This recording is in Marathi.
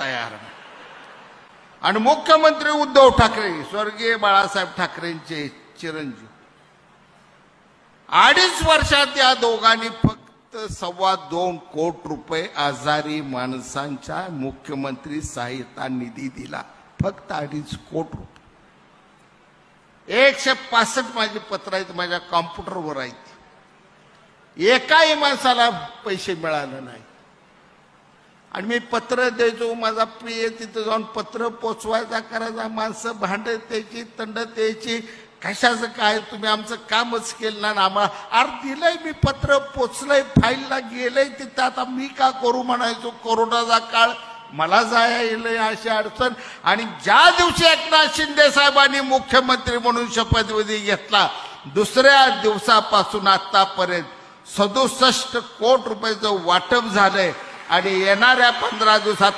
तयार नाही। आणि मुख्यमंत्री उद्धव ठाकरे, स्वर्गीय बाळासाहेब ठाकरेंचे चिरंजीव, 2.5 वर्षात या दोघांनी फक्त 2.25 कोटी रुपये आजारी माणसांच्या मुख्यमंत्री सहायता निधी दिला। फक्त 2.5 कोटी रुपये। 165 माझी पत्र आहेत, माझ्या कॉम्प्युटरवर आहेत। एकाही माणसाला पैसे मिळाले नाही। आणि मी पत्र द्यायचो, माझा प्रिय तिथं जाऊन पत्र पोचवायचा करायचा, माणसं भांडत द्यायची, तंडत द्यायची, कशाचं काय तुम्ही आमचं कामच केलं ना आम्हाला। अरे दिलंय मी पत्र, पोचलंय, फाईलला गेलंय तिथं, आता मी का करू म्हणायचो। कोरोनाचा काळ, मला जायलंय अशी अडचण। आणि ज्या दिवशी एकनाथ शिंदे साहेबांनी मुख्यमंत्री म्हणून शपथविधी घेतला, दुसऱ्या दिवसापासून आतापर्यंत 67 कोटी रुपयाचं वाटप झालंय। आणि येणाऱ्या 15 दिवसात